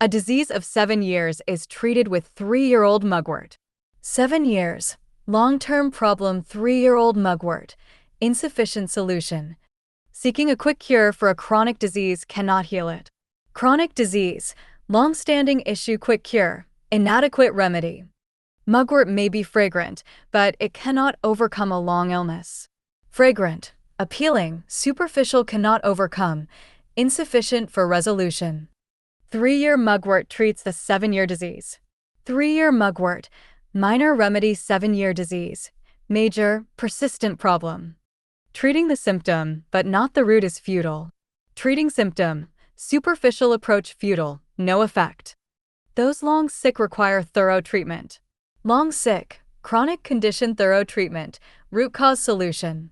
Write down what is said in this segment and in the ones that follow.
A disease of 7 years is treated with 3-year-old mugwort. 7 years. Long-term problem 3-year-old mugwort. Insufficient solution. Seeking a quick cure for a chronic disease cannot heal it. Chronic disease. Long-standing issue quick cure. Inadequate remedy. Mugwort may be fragrant, but it cannot overcome a long illness. Fragrant. Appealing, superficial cannot overcome. Insufficient for resolution. 3-year mugwort treats the 7-year disease. 3-year mugwort. Minor remedy 7-year disease. Major, persistent problem. Treating the symptom, but not the root is futile. Treating symptom. Superficial approach futile, no effect. Those long sick require thorough treatment. Long sick, chronic condition thorough treatment, root cause solution.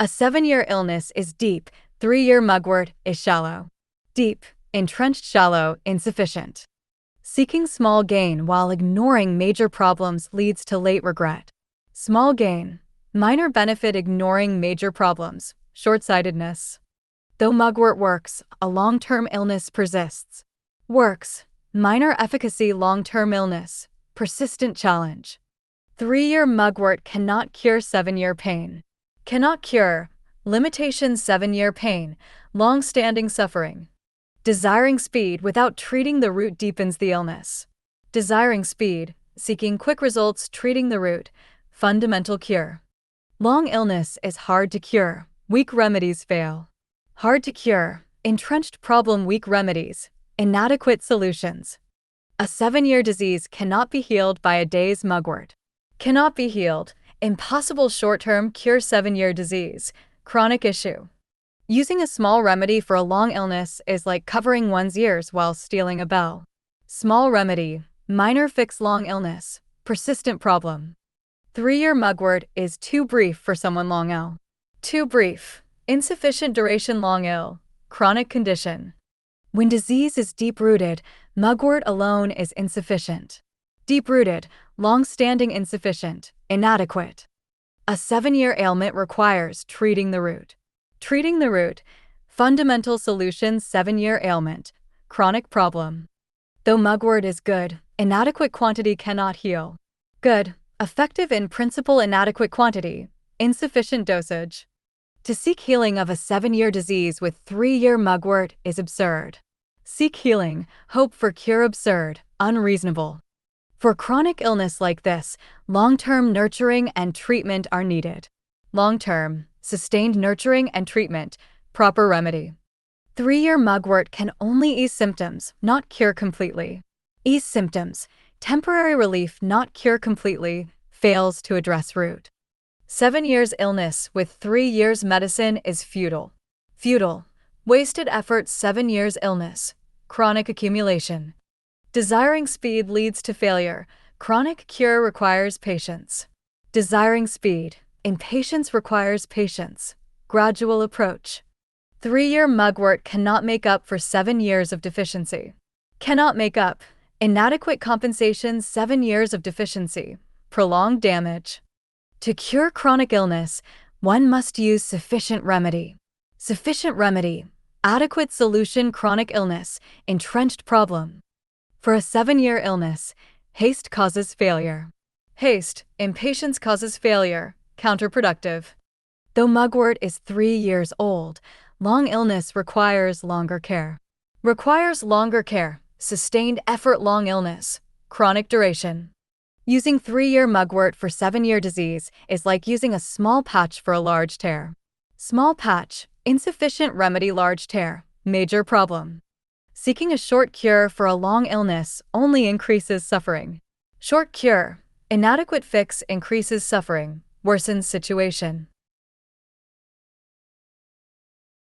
A 7-year illness is deep, 3-year mugwort is shallow. Deep, entrenched shallow, insufficient. Seeking small gain while ignoring major problems leads to late regret. Small gain, minor benefit ignoring major problems, short-sightedness. Though mugwort works, a long-term illness persists. Works, minor efficacy long-term illness, persistent challenge. 3-year mugwort cannot cure 7-year pain. Cannot cure, limitation 7-year pain, long-standing suffering. Desiring speed without treating the root deepens the illness. Desiring speed, seeking quick results treating the root, fundamental cure. Long illness is hard to cure, weak remedies fail. Hard to cure, entrenched problem weak remedies, inadequate solutions. A 7-year disease cannot be healed by a day's mugwort. Cannot be healed, impossible short-term cure 7-year disease, chronic issue. Using a small remedy for a long illness is like covering one's ears while stealing a bell. Small remedy, minor fix long illness, persistent problem. 3-year mugwort is too brief for someone long ill. Too brief, insufficient duration long ill, chronic condition. When disease is deep-rooted, mugwort alone is insufficient. Deep-rooted, long-standing insufficient, inadequate. A 7-year ailment requires treating the root. Treating the root, fundamental solution 7-year ailment, chronic problem. Though mugwort is good, inadequate quantity cannot heal. Good, effective in principle inadequate quantity, insufficient dosage. To seek healing of a 7-year disease with 3-year mugwort is absurd. Seek healing, hope for cure absurd, unreasonable. For chronic illness like this, long-term nurturing and treatment are needed. Long-term, sustained nurturing and treatment, proper remedy. 3-year mugwort can only ease symptoms, not cure completely. Ease symptoms, temporary relief not cure completely, fails to address root. 7 years illness with 3 years medicine is futile. Futile, wasted effort 7 years illness, chronic accumulation. Desiring speed leads to failure, chronic cure requires patience. Desiring speed, impatience requires patience, gradual approach. 3-year mugwort cannot make up for 7 years of deficiency. Cannot make up, inadequate compensation 7 years of deficiency, prolonged damage. To cure chronic illness, one must use sufficient remedy. Sufficient remedy, adequate solution chronic illness, entrenched problem. For a 7-year illness, haste causes failure. Haste, impatience causes failure, counterproductive. Though mugwort is 3 years old, long illness requires longer care. Requires longer care, sustained effort long illness, chronic duration. Using 3-year mugwort for 7-year disease is like using a small patch for a large tear. Small patch, insufficient remedy large tear, major problem. Seeking a short cure for a long illness only increases suffering. Short cure, inadequate fix increases suffering, worsens situation.